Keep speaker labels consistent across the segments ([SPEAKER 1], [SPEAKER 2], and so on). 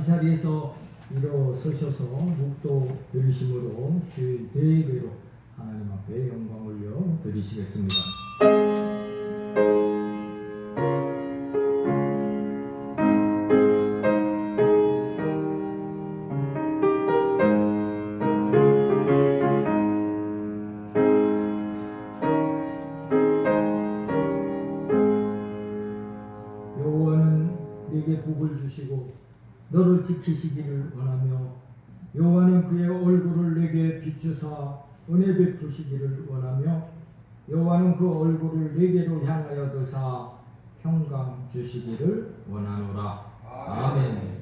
[SPEAKER 1] 자리에서 일어서셔서 묵도 드리심으로 주의 대배로 하나님 앞에 영광 올려 드리시겠습니다. 여호와는 네게 복을 주시고 너를 지키시기를 원하며 여호와는 그의 얼굴을 내게 비추사 은혜 베푸시기를 원하며 여호와는 그 얼굴을 내게로 향하여 드사 평강 주시기를 원하노라. 아멘.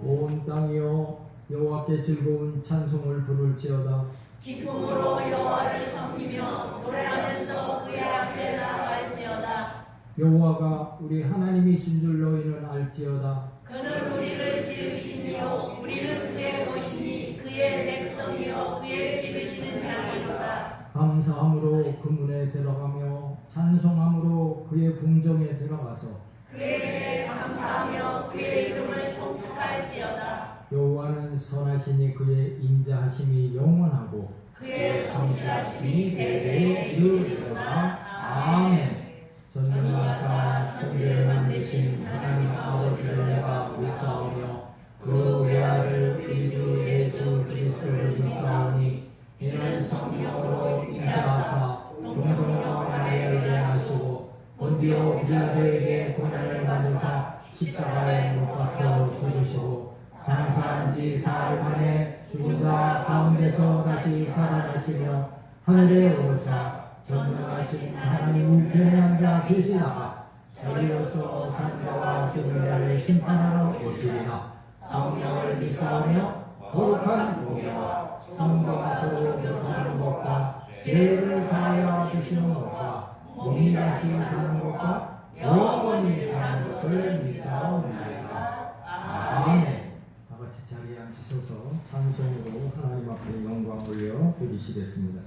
[SPEAKER 1] 온 땅이여 여호와께 즐거운 찬송을 부를지어다.
[SPEAKER 2] 기쁨으로 여호와를 섬기며 노래하면서 그의 앞에 나아갈지어다.
[SPEAKER 1] 여호와가 우리 하나님이신 줄 너희는 알지어다.
[SPEAKER 2] 그는 우리를 지으시니요 우리는 그의 것이니 그의 백성이요 그의 기르시는 양이로다.
[SPEAKER 1] 감사함으로 그 문에 들어가며 찬송함으로 그의 궁정에 들어가서
[SPEAKER 2] 그에게 감사하며 그의 이름을 송축할지어다.
[SPEAKER 1] 여호와는 선하시니 그의 인자하심이 영원하고
[SPEAKER 2] 그의 성실하심이 대대에
[SPEAKER 1] 이르리로다. 아멘. 전능하사 우리에게 고난을 받으사 십자가에 못 박혀 죽으시고 장사한 지 사흘 만에 죽은 자 가운데서 다시 살아나시며 하늘에 오르사 전능하신 하나님 우편에 앉아 계시다가 저리로서 산자와 죽은 자를 심판하러 오시리라. 성령을 믿사오며 거룩한 공예와 성도가 서로 교통하는 것과 죄를 사하여 주시는 것과 몸이 다시 사는 것과 영원히 사는 것을 믿사옵나이다. 아멘. 다같이 자리에 앉으셔서 찬송으로 하나님 앞에 영광 올려 드리시겠습니다.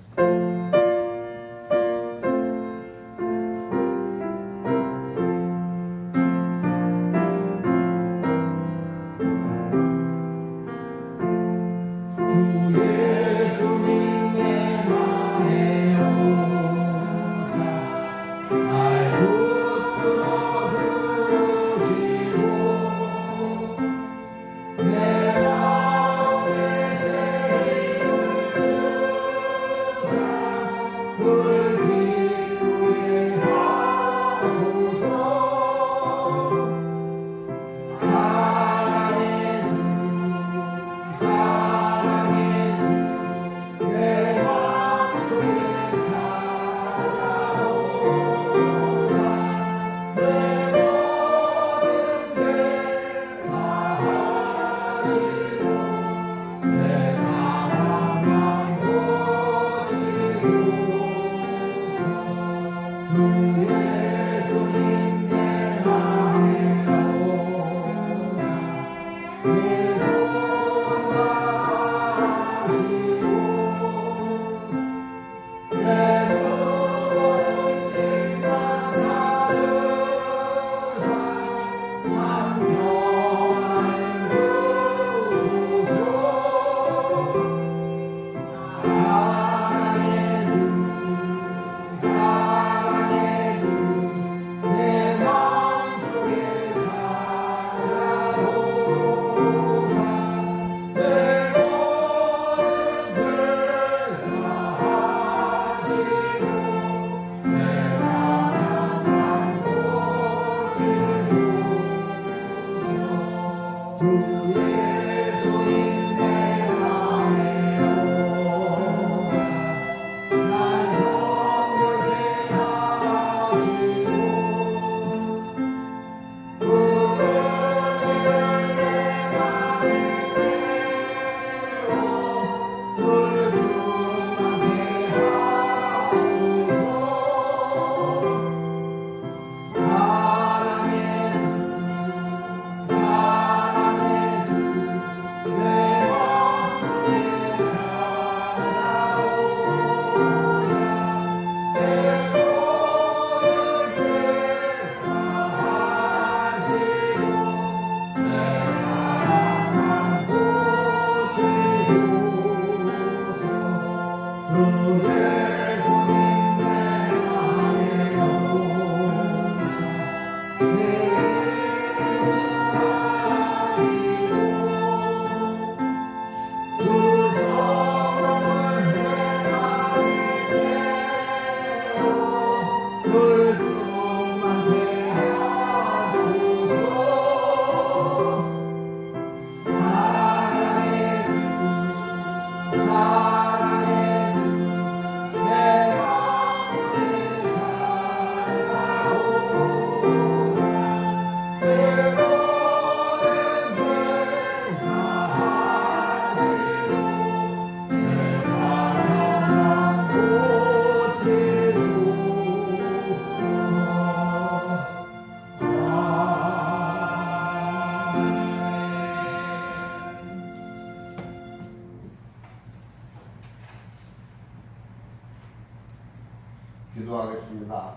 [SPEAKER 3] 기도하겠습니다.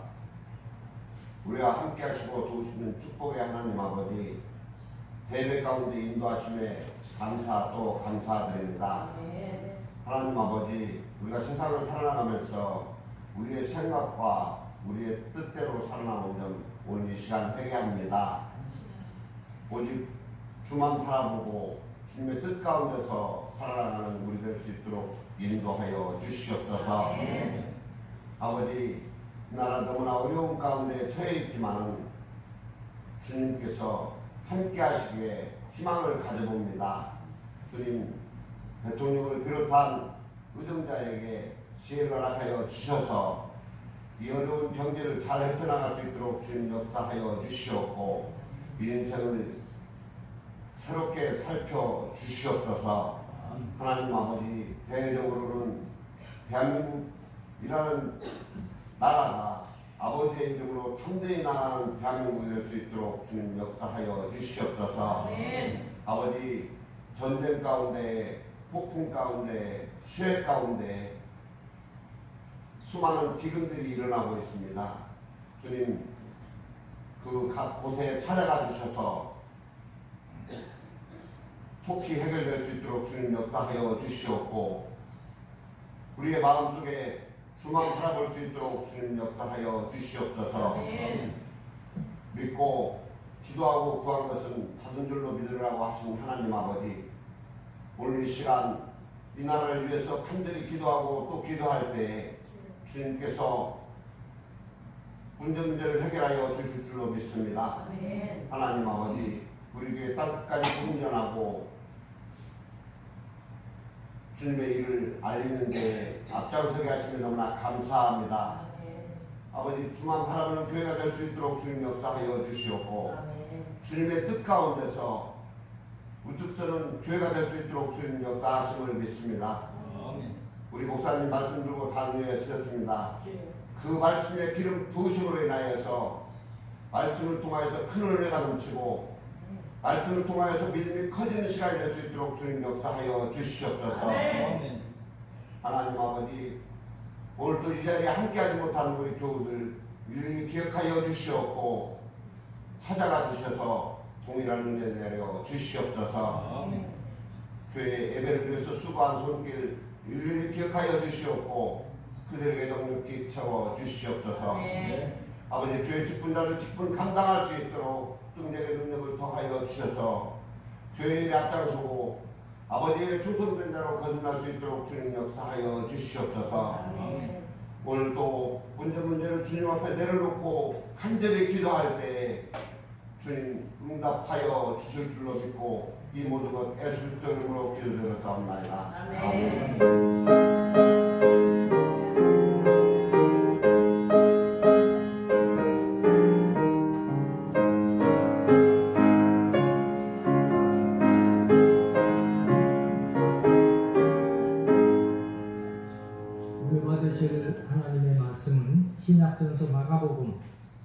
[SPEAKER 3] 우리와 함께 하시고 도우시는 축복의 하나님 아버지, 대회 가운데 인도하심에 감사 또 감사드립니다. 하나님 아버지, 우리가 세상을 살아나가면서 우리의 생각과 우리의 뜻대로 살아나온 점 오늘 이 시간 회개합니다. 오직 주만 바라보고 주님의 뜻 가운데서 살아나가는 우리 될 수 있도록 인도하여 주시옵소서. 아버지, 이 나라 너무나 어려운 가운데 처해 있지만 주님께서 함께 하시기에 희망을 가져봅니다. 주님, 대통령을 비롯한 의정자에게 지혜를 허락하여 주셔서 이 어려운 경제를 잘 헤쳐나갈 수 있도록 주님 역사하여 주시옵고, 이 인생을 새롭게 살펴주시옵소서. 하나님 아버지, 대외적으로는 대한민국이라는 나라가 아버지의 이름으로 탐대히 나가는 대한민국이 될 수 있도록 주님 역사하여 주시옵소서. 아버지, 전쟁 가운데, 폭풍 가운데, 수해 가운데 수많은 기근들이 일어나고 있습니다. 주님, 그 각 곳에 찾아가 주셔서 속히 해결될 수 있도록 주님 역사하여 주시옵고, 우리의 마음속에 주만 바라볼 수 있도록 주님 역사하여 주시옵소서. 믿고 기도하고 구한 것은 받은 줄로 믿으라고 하신 하나님 아버지, 오늘 이 시간 이 나라를 위해서 간절히 기도하고 또 기도할 때 주님께서 문제를 해결하여 주실 줄로 믿습니다. 하나님 아버지, 우리 교회 땅끝까지 공전하고 주님의 일을 알리는 데 앞장서게 하시면 너무나 감사합니다. 아버지, 주만 바라보는 교회가 될 수 있도록 주님 역사하여 주시옵고, 주님의 뜻 가운데서 우뚝서는 교회가 될 수 있도록 주님 역사하심을 믿습니다. 우리 목사님 말씀 들고 단위에 쓰셨습니다. 그 말씀의 기름 부으심으로 인하여서 말씀을 통하여서 큰 은혜가 넘치고 말씀을 통하여서 믿음이 커지는 시간이 될 수 있도록 주님 역사하여 주시옵소서. 하나님 아버지, 오늘도 이 자리에 함께하지 못한 우리 교우들 일일이 기억하여 주시옵고 찾아가 주셔서 동일한 은혜 내려 주시옵소서. 교회 예배를 위해서 수고한 손길 일일이 기억하여 주시옵고 그들에게 능력히 채워 주시옵소서. 아버지, 교회 직분자들 직분 감당할 수 있도록 능력의 능력을 더하여 주셔서 교회 일에 앞장서고 아버지의 충성된 자로 거듭날 수 있도록 주님 역사하여 주시옵소서. 오늘 또 문제를 주님 앞에 내려놓고 간절히 기도할 때 주님 응답하여 주실 줄로 믿고 이 모든 것 예수 그리스도 이름으로 기도드렸사옵나이다. 아멘.
[SPEAKER 1] 하나님의 말씀은 신약전서 마가복음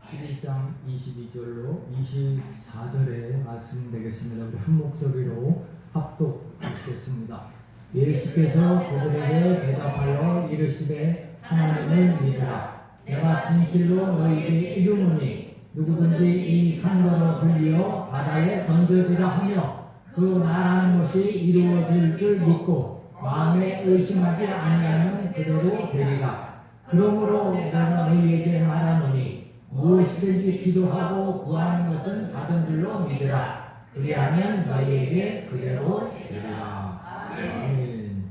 [SPEAKER 1] 11장 22절로 24절의 말씀 되겠습니다. 우리 한 목소리로 합독하시겠습니다. 예수께서 그들에게 대답하여 이르시되 하나님을 믿으라. 내가 진실로 너희에게 이르노니 누구든지 이 산더러 들리어 바다에 던져지라 하며 그 말하는 것이 이루어질 줄 믿고 마음에 의심하지 아니하면 그대로 되리라. 그러므로 내가 너희에게 말하노니 무엇이든지 기도하고 구하는 것은 받은 줄로 믿으라. 그리하면 너희에게 그대로 되리라. 아멘.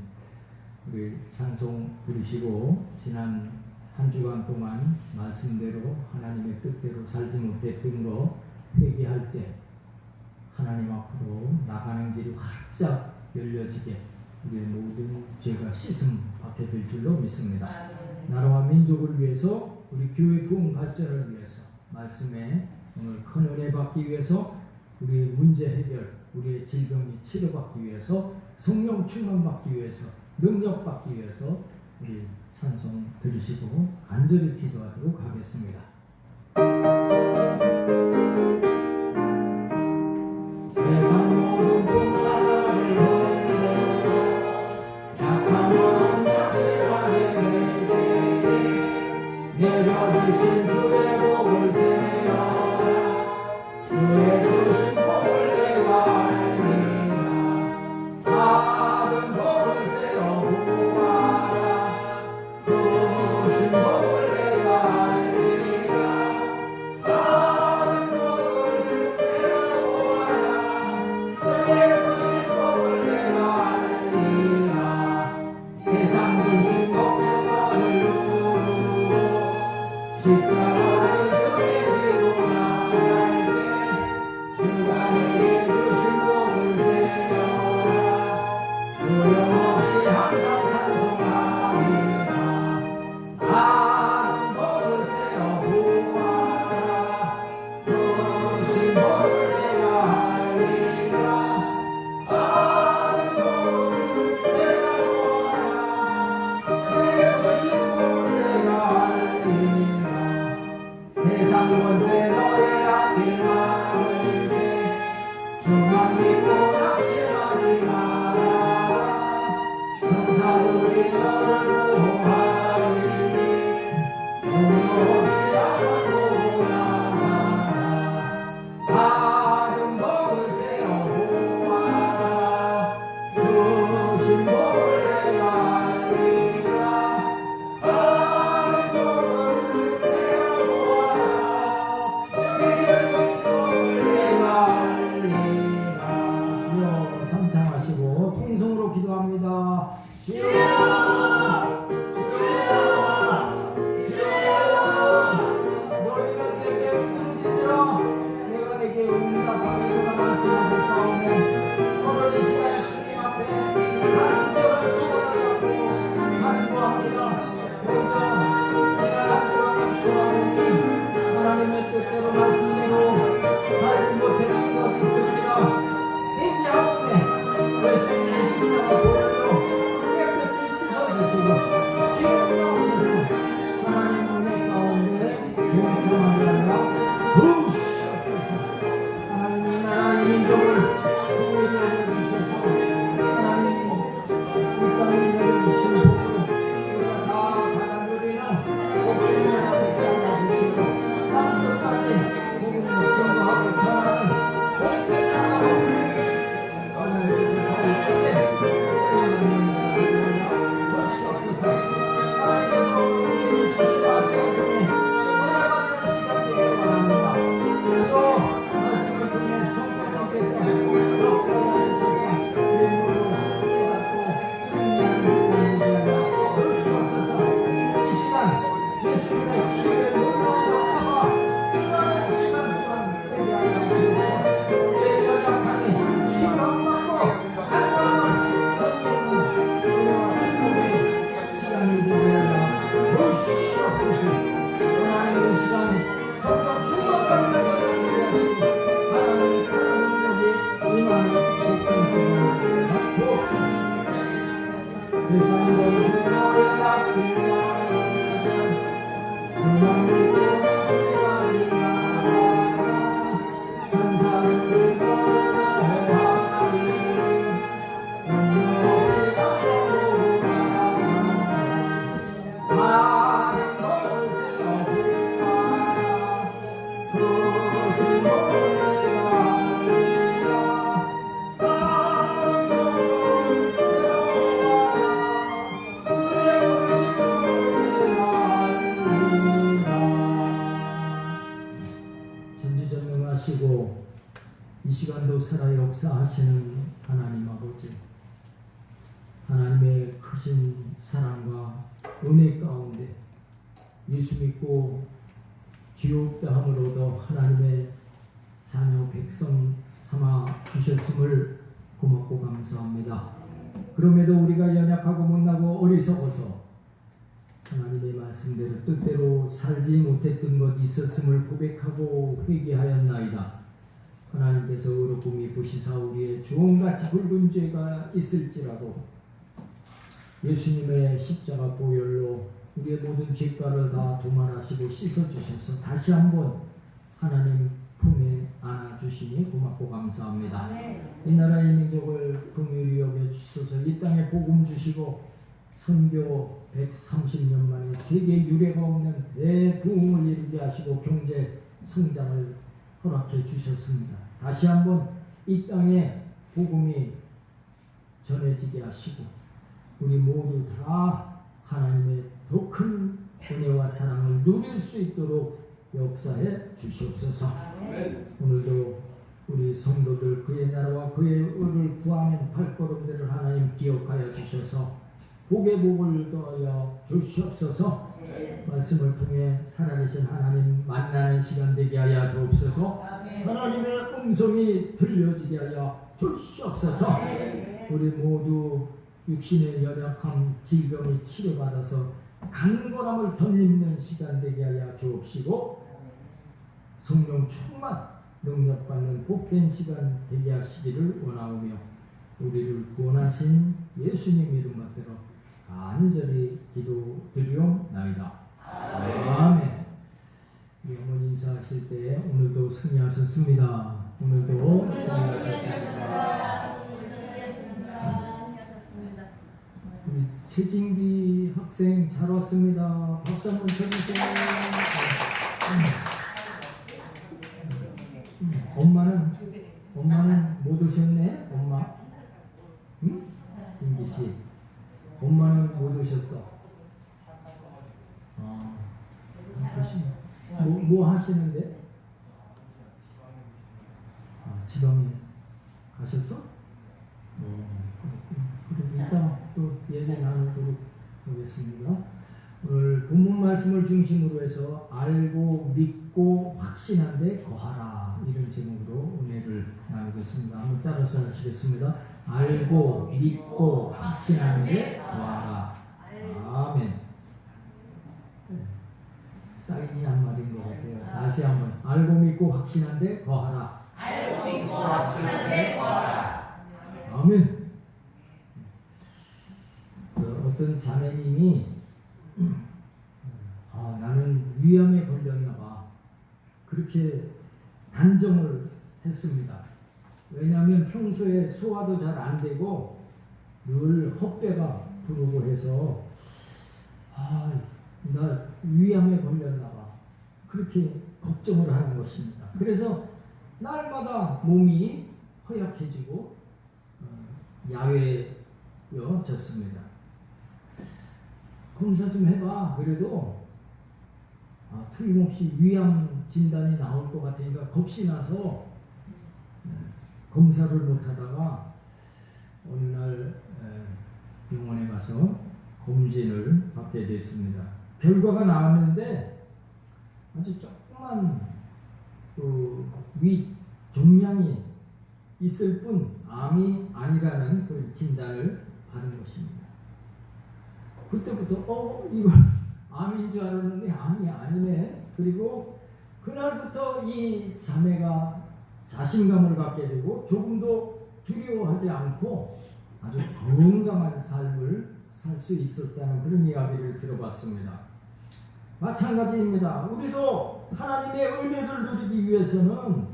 [SPEAKER 1] 우리 찬송 부르시고 지난 한 주간 동안 말씀대로 하나님의 뜻대로 살지 못했던 거 회개할 때 하나님 앞으로 나가는 길이 활짝 열려지게 우리의 모든 죄가 씻음 받게 될 줄로 믿습니다. 나라와 민족을 위해서, 우리 교회 부흥 발전을 위해서, 말씀에 오늘 큰 은혜 받기 위해서, 우리의 문제 해결, 우리의 질병이 치료받기 위해서, 성령 충만 받기 위해서, 능력 받기 위해서 우리 찬송 들으시고 간절히 기도하도록 하겠습니다. 세상 모든 꿈나라를 약한 마음 확실하게 내려주신 주의 복을 세어라. 주의 주신 복을 내가 알리라. 받은 복을 세어 보아라. 주신 복을 내가 알리라. 이 시간도 살아 역사하시는 하나님 아버지, 하나님의 크신 사랑과 은혜 가운데 예수 믿고 지옥다함으로도 하나님의 자녀 백성 삼아 주셨음을 고맙고 감사합니다. 그럼에도 우리가 연약하고 못나고 어리석어서 하나님의 말씀대로 뜻대로 살지 못했던 것 있었음을 고백하고 회개하였나이다. 하나님께서 의롭고 미쁘시사 우리의 주홍같이 붉은 죄가 있을지라도 예수님의 십자가 보혈로 우리의 모든 죄가를 다 도말하시고 씻어주셔서 다시 한번 하나님 품에 안아주시니 고맙고 감사합니다. 이 나라의 민족을 긍휼히 여겨주셔서 이 땅에 복음 주시고 선교 130년 만에 세계 유례가 없는 대부흥을 이루게 하시고 경제 성장을 허락해 주셨습니다. 다시 한번 이 땅에 복음이 전해지게 하시고 우리 모두 다 하나님의 더 큰 은혜와 사랑을 누릴 수 있도록 역사해 주시옵소서. 오늘도 우리 성도들 그의 나라와 그의 의를 구하는 발걸음들을 하나님 기억하여 주셔서 복의 복을 더하여 주시옵소서. 말씀을 통해 살아계신 하나님 만나는 시간 되게 하여 주옵소서. 하나님의 음성이 들려지게 하여 주시옵소서. 우리 모두 육신의 연약함, 질병이 치료받아서 강건함을 덧입는 시간 되게 하여 주옵시고 성령 충만 능력받는 복된 시간 되게 하시기를 원하오며 우리를 구원하신 예수님 이름 받들어 간절히 기도드리옵나이다. 아멘. 우리 어머니 인사하실 때 오늘도 승리하셨습니다. 오늘도 승리하셨습니다. 우리 최진기 학생 잘 왔습니다. 박수 한번 쳐주세요. 엄마는 못 오셨네. 엄마, 응? 진기 씨, 엄마는 못 오셨어. 뭐 하시는데? 지방에 가셨어? 그럼 이따 또 얘기 나누도록 하겠습니다. 오늘 본문 말씀을 중심으로 해서 알고 믿고 확신한데 거하라, 이런 제목으로 은혜를 나누겠습니다. 한번 따라서 하시겠습니다. 알고 믿고 확신한데 거하라. 아멘. 사인이 한 말인 것 같아요. 다시 한번. 알고 믿고 확신한데 거하라.
[SPEAKER 2] 알고 믿고 확신한데 거하라.
[SPEAKER 1] 아멘. 어떤 자매님이 나는 위암에 걸렸나 봐, 그렇게 단정을 했습니다. 왜냐하면 평소에 소화도 잘 안 되고 늘 헛배가 부르고 해서 나 위암에 걸렸나 봐, 그렇게 걱정을 하는 것입니다. 그래서 날마다 몸이 허약해지고 야외여졌습니다. 검사 좀 해봐. 그래도 틀림없이 위암 진단이 나올 것 같으니까 겁이 나서 검사를 못하다가 어느 날 병원에 가서 검진을 받게 됐습니다. 결과가 나왔는데 아주 조그만 위 종양이 있을 뿐 암이 아니라는 그 진단을 받은 것입니다. 그때부터 이거 암인 줄 알았는데 암이 아니네. 그리고 그날부터 이 자매가 자신감을 갖게 되고 조금도 두려워하지 않고 아주 건강한 삶을 살 수 있었다는 그런 이야기를 들어봤습니다. 마찬가지입니다. 우리도 하나님의 은혜를 누리기 위해서는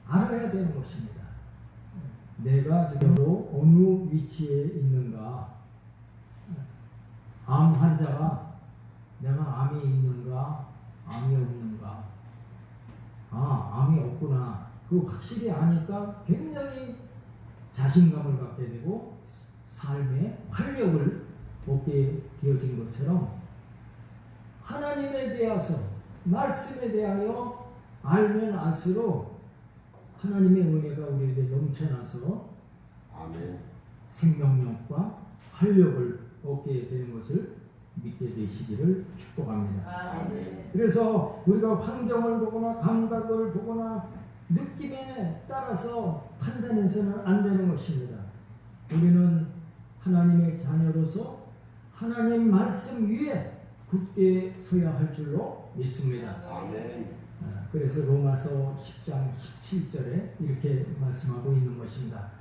[SPEAKER 1] 알아야 되는 것입니다. 내가 지금도 어느 위치에 있는가, 암 환자가 내가 암이 있는가 암이 없는가, 암이 없구나, 그 확실히 아니까 굉장히 자신감을 갖게 되고 삶의 활력을 얻게 되어진 것처럼 하나님에 대해서, 말씀에 대하여 알면 알수록 하나님의 은혜가 우리에게 넘쳐나서 생명력과 활력을 얻게 되는 것을 믿게 되시기를 축복합니다. 그래서 우리가 환경을 보거나 감각을 보거나 느낌에 따라서 판단해서는 안 되는 것입니다. 우리는 하나님의 자녀로서 하나님 말씀 위에 굳게 서야 할 줄로 믿습니다. 그래서 로마서 10장 17절에 이렇게 말씀하고 있는 것입니다.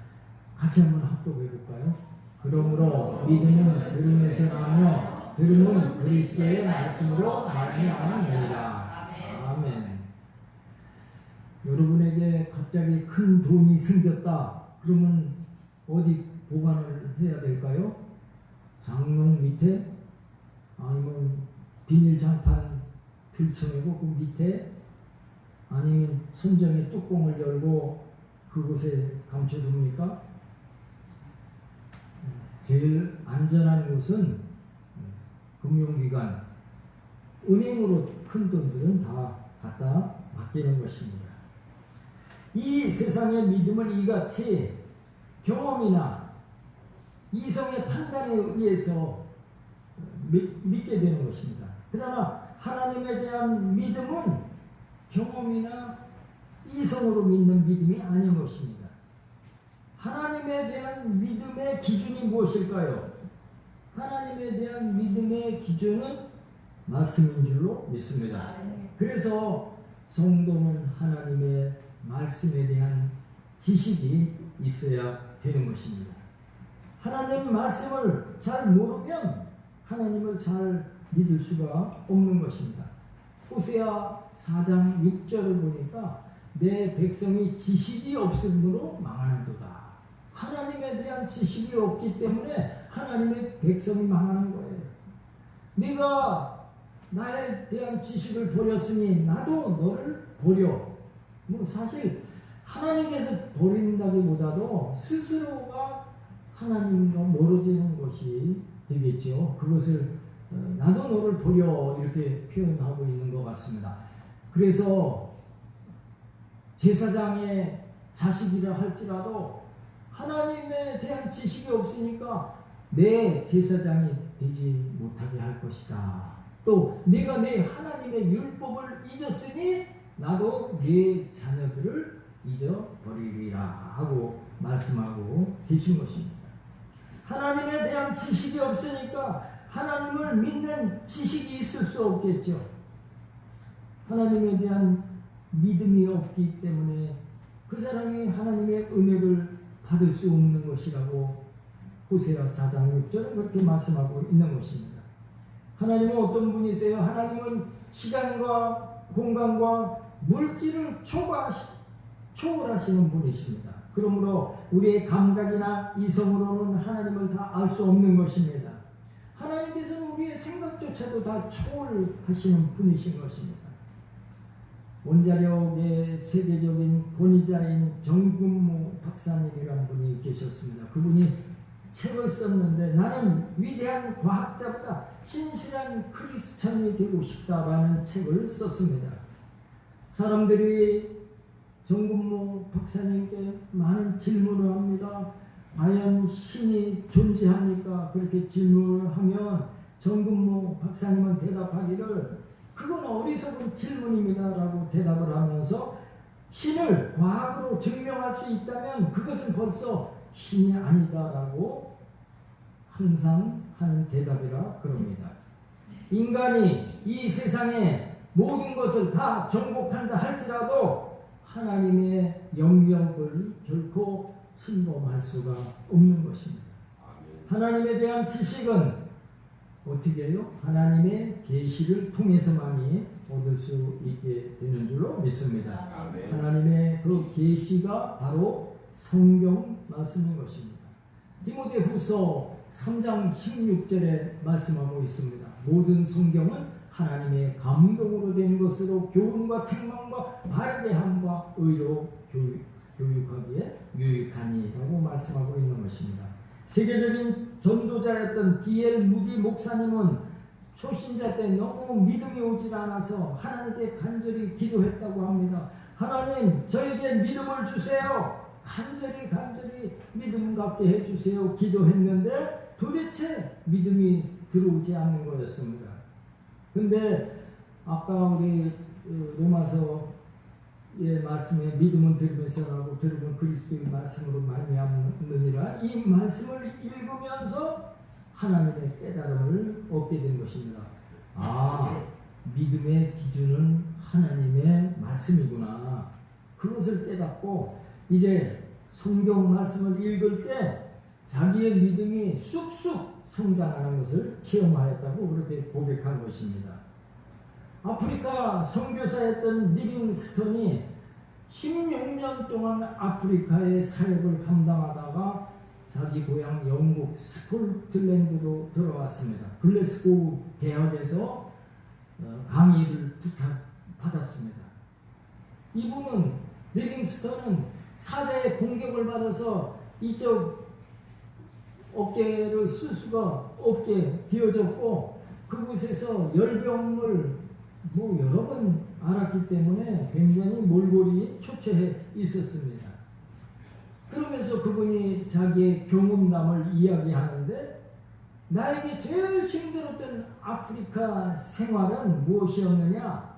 [SPEAKER 1] 같이 한번 합독해 볼까요? 그러므로 믿음은 들음에서 나며 들음은 그리스도의 말씀으로 말미암느니라. 아멘. 여러분에게 갑자기 큰 돈이 생겼다. 그러면 어디 보관을 해야 될까요? 장롱 밑에, 아니면 비닐 장판 들쳐내고 그 밑에, 아니면 선정의 뚜껑을 열고 그곳에 감춰둡니까? 제일 안전한 곳은 금융기관, 은행으로 큰 돈들은 다 갖다 맡기는 것입니다. 이 세상의 믿음은 이같이 경험이나 이성의 판단에 의해서 믿게 되는 것입니다. 그러나 하나님에 대한 믿음은 경험이나 이성으로 믿는 믿음이 아닌 것입니다. 하나님에 대한 믿음의 기준이 무엇일까요? 하나님에 대한 믿음의 기준은 말씀인 줄로 믿습니다. 그래서 성도는 하나님의 말씀에 대한 지식이 있어야 되는 것입니다. 하나님 말씀을 잘 모르면 하나님을 잘 믿을 수가 없는 것입니다. 호세아 4장 6절을 보니까 내 백성이 지식이 없으므로 망하는도다. 하나님에 대한 지식이 없기 때문에 하나님의 백성이 망하는 거예요. 네가 나에 대한 지식을 버렸으니 나도 너를 버려. 사실 하나님께서 버린다기보다도 스스로가 하나님과 멀어지는 것이 되겠죠. 그것을 나도 너를 버려 이렇게 표현하고 있는 것 같습니다. 그래서 제사장의 자식이라 할지라도 하나님에 대한 지식이 없으니까 내 제사장이 되지 못하게 할 것이다. 또 내가 내 하나님의 율법을 잊었으니 나도 내 자녀들을 잊어버리리라 하고 말씀하고 계신 것입니다. 하나님에 대한 지식이 없으니까 하나님을 믿는 지식이 있을 수 없겠죠. 하나님에 대한 믿음이 없기 때문에 그 사람이 하나님의 은혜를 받을 수 없는 것이라고 호세아 4장 6절은 그렇게 말씀하고 있는 것입니다. 하나님은 어떤 분이세요? 하나님은 시간과 공간과 물질을 초월하시는 분이십니다. 그러므로 우리의 감각이나 이성으로는 하나님을 다 알 수 없는 것입니다. 하나님께서는 우리의 생각조차도 다 초월하시는 분이신 것입니다. 원자력의 세계적인 권위자인 정근무 박사님이라는 분이 계셨습니다. 그분이 책을 썼는데 나는 위대한 과학자보다 신실한 크리스찬이 되고 싶다라는 책을 썼습니다. 사람들이 정근무 박사님께 많은 질문을 합니다. 과연 신이 존재합니까? 그렇게 질문을 하면 정근무 박사님은 대답하기를 그건 어리석은 질문입니다 라고 대답을 하면서 신을 과학으로 증명할 수 있다면 그것은 벌써 신이 아니다 라고 항상 하는 대답이라 그럽니다. 인간이 이 세상의 모든 것을 다 정복한다 할지라도 하나님의 영역을 결코 침범할 수가 없는 것입니다. 하나님에 대한 지식은 어떻게 해요? 하나님의 계시를 통해서만이 얻을 수 있게 되는 줄로 믿습니다.
[SPEAKER 3] 아멘.
[SPEAKER 1] 하나님의 그 계시가 바로 성경 말씀인 것입니다. 디모데후서 3장 16절에 말씀하고 있습니다. 모든 성경은 하나님의 감동으로 된 것으로 교훈과 책망과 바르게 함과 의로 교육하기에 유익하니라고 말씀하고 있는 것입니다. 세계적인 전도자였던 D.L. 무디 목사님은 초신자 때 너무 믿음이 오질 않아서 하나님께 간절히 기도했다고 합니다. 하나님 저에게 믿음을 주세요. 간절히 믿음 갖게 해주세요. 기도했는데 도대체 믿음이 들어오지 않는 거였습니다. 근데 아까 우리 로마서 말씀에 믿음은 들으면서라고 들으면 그리스도의 말씀으로 말미암느니라 이 말씀을 읽으면서 하나님의 깨달음을 얻게 된 것입니다. 아, 믿음의 기준은 하나님의 말씀이구나. 그것을 깨닫고 이제 성경 말씀을 읽을 때 자기의 믿음이 쑥쑥 성장하는 것을 체험하였다고 그렇게 고백한 것입니다. 아프리카 선교사였던 리빙스턴이 16년 동안 아프리카의 사역을 감당하다가 자기 고향 영국 스코틀랜드로 돌아왔습니다. 글래스고 대학에서 강의를 부탁받았습니다. 이분은 리빙스턴은 사자의 공격을 받아서 이쪽 어깨를 쓸 수가 없게 비어졌고 그곳에서 열병을 여러 번 앓았기 때문에 굉장히 몰골이 초췌해 있었습니다. 그러면서 그분이 자기의 경험담을 이야기하는데 나에게 제일 힘들었던 아프리카 생활은 무엇이었느냐?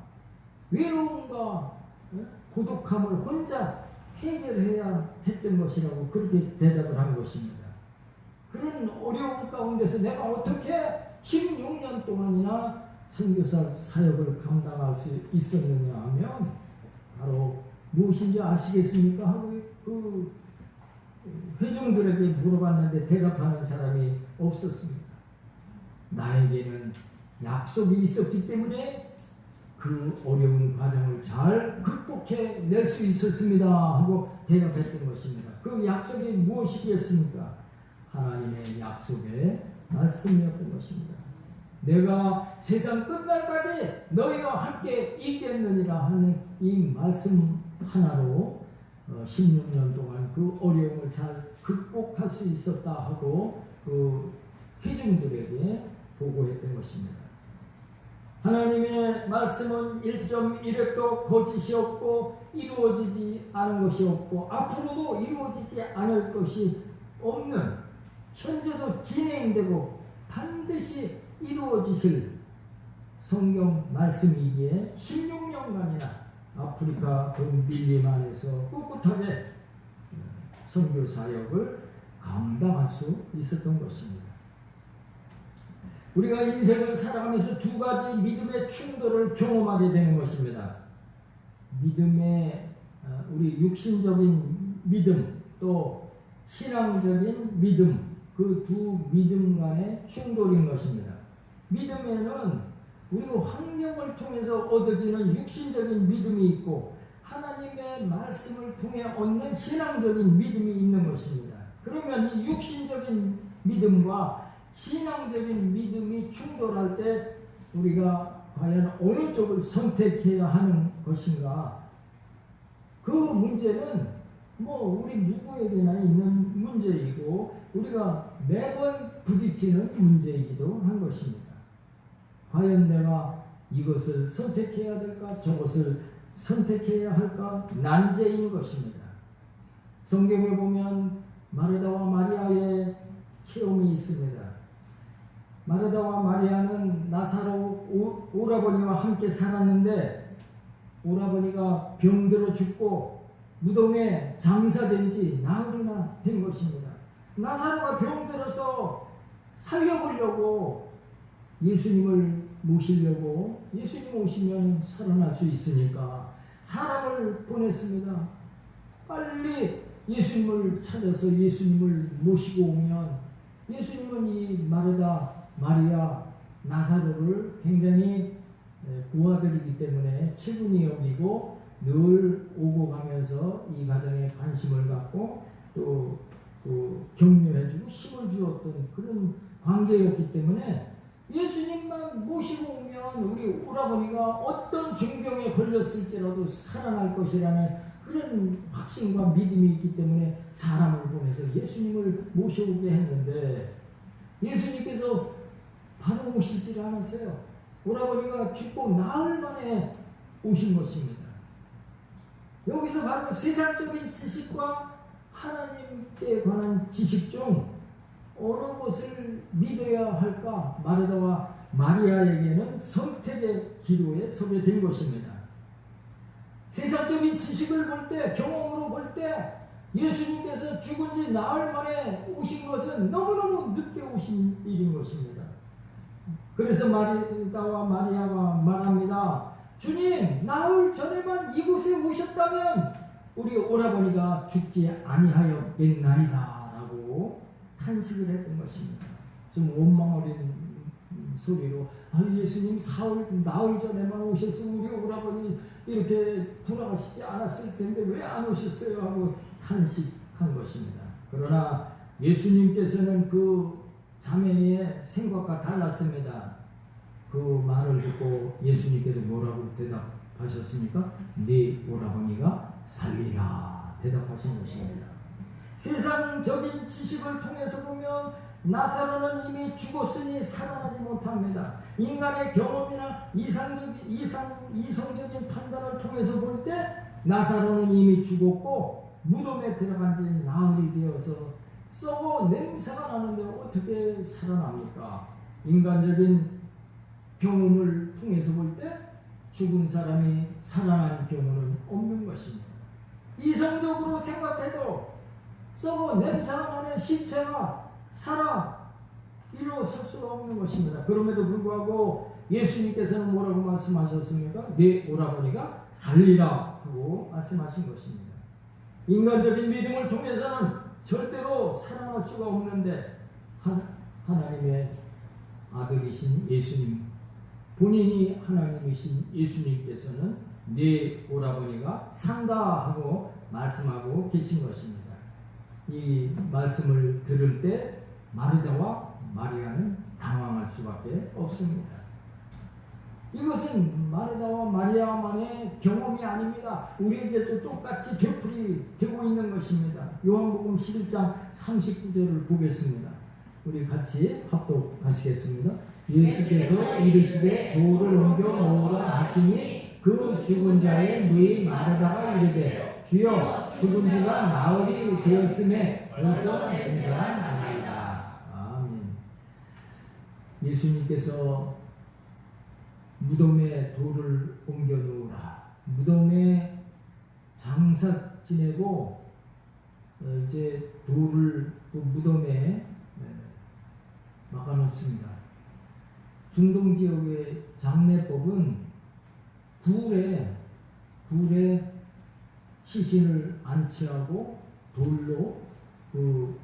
[SPEAKER 1] 외로움과 고독함을 혼자 해결해야 했던 것이라고 그렇게 대답을 한 것입니다. 그런 어려움 가운데서 내가 어떻게 16년 동안이나 선교사 사역을 감당할 수 있었느냐 하면 바로 무엇인지 아시겠습니까? 하고 그 회중들에게 물어봤는데 대답하는 사람이 없었습니다. 나에게는 약속이 있었기 때문에 그 어려운 과정을 잘 극복해 낼 수 있었습니다 하고 대답했던 것입니다. 그 약속이 무엇이겠습니까? 하나님의 약속의 말씀이었던 것입니다. 내가 세상 끝날까지 너희와 함께 있겠느니라 하는 이 말씀 하나로 16년 동안 그 어려움을 잘 극복할 수 있었다 하고 그 회중들에게 보고했던 것입니다. 하나님의 말씀은 1.1획도 거짓이 없고 이루어지지 않은 것이 없고 앞으로도 이루어지지 않을 것이 없는, 현재도 진행되고 반드시 이루어지실 성경 말씀이기에 16년간이나 아프리카 그 밀림 안에서 꿋꿋하게 선교 사역을 감당할 수 있었던 것입니다. 우리가 인생을 살아가면서 두 가지 믿음의 충돌을 경험하게 되는 것입니다. 믿음의 우리 육신적인 믿음 또 신앙적인 믿음, 그 두 믿음 간의 충돌인 것입니다. 믿음에는 우리가 환경을 통해서 얻어지는 육신적인 믿음이 있고 하나님의 말씀을 통해 얻는 신앙적인 믿음이 있는 것입니다. 그러면 이 육신적인 믿음과 신앙적인 믿음이 충돌할 때 우리가 과연 어느 쪽을 선택해야 하는 것인가? 그 문제는 우리 누구에게나 있는 문제이고 우리가 매번 부딪히는 문제이기도 한 것입니다. 과연 내가 이것을 선택해야 될까? 저것을 선택해야 할까? 난제인 것입니다. 성경에 보면 마르다와 마리아의 체험이 있습니다. 마르다와 마리아는 나사로 오라버니와 함께 살았는데 오라버니가 병들어 죽고 무덤에 장사된 지 나흘이나 된 것입니다. 나사로가 병들어서 살려보려고 예수님을 모시려고, 예수님 오시면 살아날 수 있으니까 사람을 보냈습니다. 빨리 예수님을 찾아서 예수님을 모시고 오면 예수님은 이 마르다, 마리아, 나사로를 굉장히 구아들이기 때문에 친근히 여기고 늘 오고 가면서 이 가정에 관심을 갖고 또 격려해주고 힘을 주었던 그런 관계였기 때문에 예수님만 모시고 오면 우리 오라버니가 어떤 중병에 걸렸을지라도 살아날 것이라는 그런 확신과 믿음이 있기 때문에 사람을 보내서 예수님을 모셔오게 했는데 예수님께서 바로 오시질 않았어요. 오라버니가 죽고 나흘 만에 오신 것입니다. 여기서 바로 세상적인 지식과 하나님께 관한 지식 중 어느 것을 믿어야 할까? 마르다와 마리아에게는 선택의 기로에 서게 된 것입니다. 세상적인 지식을 볼 때, 경험으로 볼 때 예수님께서 죽은 지 나흘 만에 오신 것은 너무너무 늦게 오신 일인 것입니다. 그래서 마르다와 마리아가 말합니다. 주님, 나흘 전에만 이곳에 오셨다면 우리 오라버니가 죽지 아니하였겠나이다 라고 탄식을 했던 것입니다. 좀 원망 어린 소리로 예수님 나흘 전에만 오셨으면 우리 오라버니 이렇게 돌아가시지 않았을 텐데 왜 안 오셨어요? 하고 탄식한 것입니다. 그러나 예수님께서는 그 자매의 생각과 달랐습니다. 그 말을 듣고 예수님께서 뭐라고 대답하셨습니까? 네 오라버니가 살리라 대답하신 것입니다. 세상적인 지식을 통해서 보면 나사로는 이미 죽었으니 살아나지 못합니다. 인간의 경험이나 이성적인 판단을 통해서 볼 때 나사로는 이미 죽었고 무덤에 들어간 지 나흘이 되어서 썩어 냄새가 나는데 어떻게 살아납니까? 인간적인 경험을 통해서 볼 때 죽은 사람이 살아나는 경우는 없는 것입니다. 이성적으로 생각해도 썩어 냄새가 나는 시체가 살아 일어설 수가 없는 것입니다. 그럼에도 불구하고 예수님께서는 뭐라고 말씀하셨습니까? 내 오라버니가 살리라 하고 말씀하신 것입니다. 인간적인 믿음을 통해서는 절대로 살아날 수가 없는데 하나님의 아들이신 예수님, 본인이 하나님이신 예수님께서는 내 오라버니가 산다 하고 말씀하고 계신 것입니다. 이 말씀을 들을 때 마르다와 마리아는 당황할 수밖에 없습니다. 이것은 마르다와 마리아만의 경험이 아닙니다. 우리에게도 똑같이 되풀이 되고 있는 것입니다. 요한복음 11장 39절을 보겠습니다. 우리 같이 합독하시겠습니다. 예수께서 이르시되 돌을 옮겨 놓으라 하시니 그 죽은 자의 누이 마르다가 이르되 주여 죽은 지가 나흘이 되었음에 벌써 냄새나나이다. 아멘. 예수님께서 무덤에 돌을 옮겨 놓으라. 무덤에 장사 지내고 이제 돌을 또 무덤에 막아 놓습니다. 중동 지역의 장례법은 굴에 시신을 안치하고 돌로 그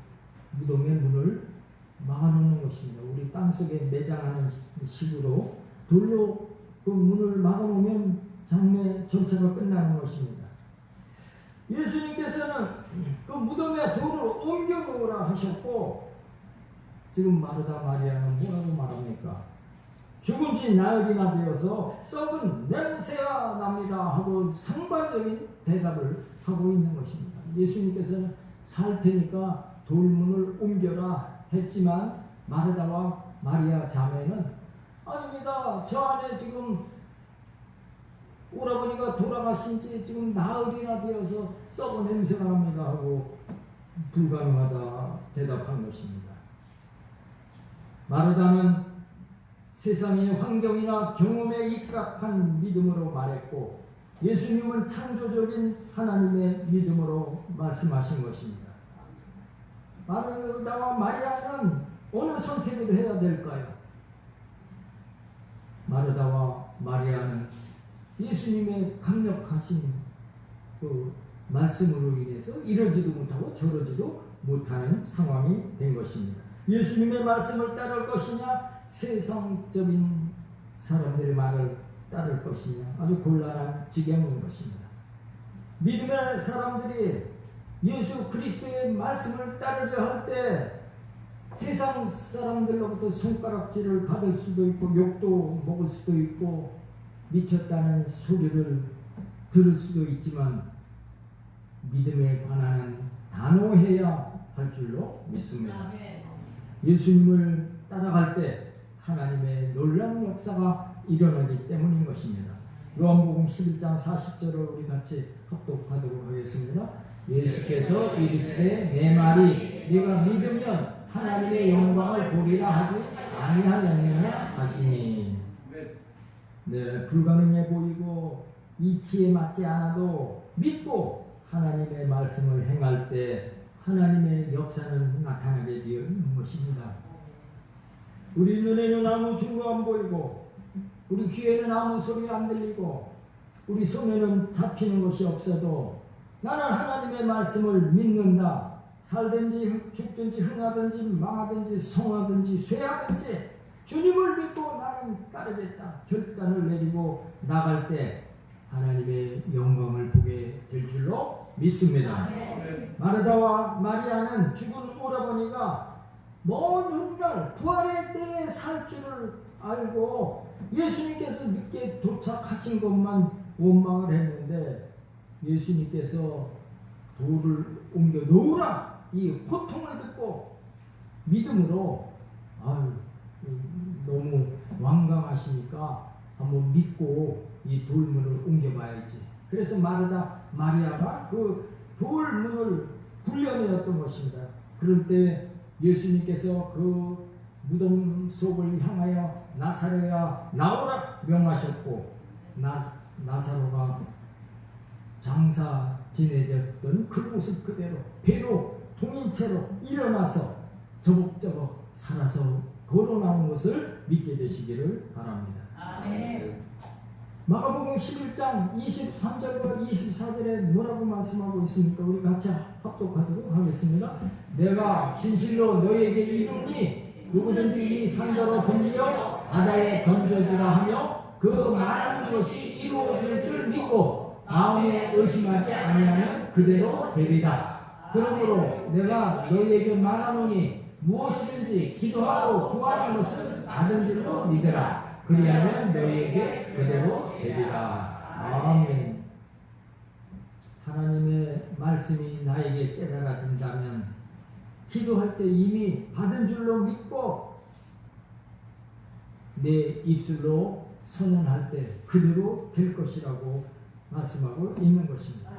[SPEAKER 1] 무덤의 문을 막아 놓는 것입니다. 우리 땅속에 매장하는 식으로 돌로 그 문을 막아놓으면 장례 전체가 끝나는 것입니다. 예수님께서는 그 무덤에 돌을 옮겨 놓으라 하셨고, 지금 마르다 마리아는 뭐라고 말합니까? 죽은 지 나흘이나 되어서 썩은 냄새가 납니다 하고 상반적인 대답을 하고 있는 것입니다. 예수님께서는 살 테니까 돌문을 옮겨라 했지만 마르다와 마리아 자매는 아닙니다. 저 안에 지금 오라버니가 돌아가신 지 지금 나흘이나 되어서 썩은 냄새가 납니다 하고 불가능하다 대답한 것입니다. 마르다는 세상의 환경이나 경험에 입각한 믿음으로 말했고, 예수님은 창조적인 하나님의 믿음으로 말씀하신 것입니다. 마르다와 마리아는 어느 선택을 해야 될까요? 마르다와 마리아는 예수님의 강력하신 그 말씀으로 인해서 이러지도 못하고 저러지도 못하는 상황이 된 것입니다. 예수님의 말씀을 따를 것이냐, 세상적인 사람들의 말을 따를 것이냐, 아주 곤란한 지경인 것입니다. 믿음의 사람들이 예수 그리스도의 말씀을 따르려 할 때 세상 사람들로부터 손가락질을 받을 수도 있고 욕도 먹을 수도 있고 미쳤다는 소리를 들을 수도 있지만 믿음에 관한 단호해야 할 줄로 믿습니다. 예수님을 따라갈 때 하나님의 놀라운 역사가 일어나기 때문인 것입니다. 요한복음 11장 40절을 우리 같이 합독하도록 하겠습니다. 예수께서 이르시되 내 말이 네가 믿으면 하나님의 영광을 보리라 하지 아니하려느냐 하시니. 네, 불가능해 보이고 이치에 맞지 않아도 믿고 하나님의 말씀을 행할 때 하나님의 역사는 나타나게 되어 있는 것입니다. 우리 눈에는 아무 증거 안 보이고 우리 귀에는 아무 소리 안 들리고 우리 손에는 잡히는 것이 없어도 나는 하나님의 말씀을 믿는다. 살든지 죽든지 흥하든지 망하든지 성하든지 쇠하든지 주님을 믿고 나는 따르겠다. 결단을 내리고 나갈 때 하나님의 영광을 보게 될 줄로 믿습니다. 마르다와 마리아는 죽은 오라버니가 먼 훗날 부활의 때에 살 줄을 알고 예수님께서 늦게 도착하신 것만 원망을 했는데 예수님께서 돌을 옮겨 놓으라 이 고통을 듣고 믿음으로 너무 완강하시니까 한번 믿고 이 돌문을 옮겨봐야지. 그래서 마르다 마리아가 그 돌문을 굴려내었던 것입니다. 그럴 때 예수님께서 그 무덤 속을 향하여 나사로야 나오라 명하셨고 나사로가 장사 지내졌던 그 모습 그대로 배로 통인채로 일어나서 저벅저벅 살아서 걸어 나온 것을 믿게 되시기를 바랍니다.
[SPEAKER 2] 아멘.
[SPEAKER 1] 마가복음 11장 23절과 24절에 뭐라고 말씀하고 있습니까? 우리 같이 합독하도록 하겠습니다. 내가 진실로 너희에게 이르니 누구든지 이 산더러 굴리어 바다에 던져지라 하며 그 말하는 것이 이루어질 줄 믿고 마음에 의심하지 아니하면 그대로 되리라. 그러므로 내가 너희에게 말하노니 무엇이든지 기도하고 구하는 것은 받은 줄로 믿으라. 그리하면 너희에게 그대로 되리라. 아멘. 하나님의 말씀이 나에게 깨달아진다면 기도할 때 이미 받은 줄로 믿고 내 입술로 선언할 때 그대로 될 것이라고 말씀하고 있는 것입니다.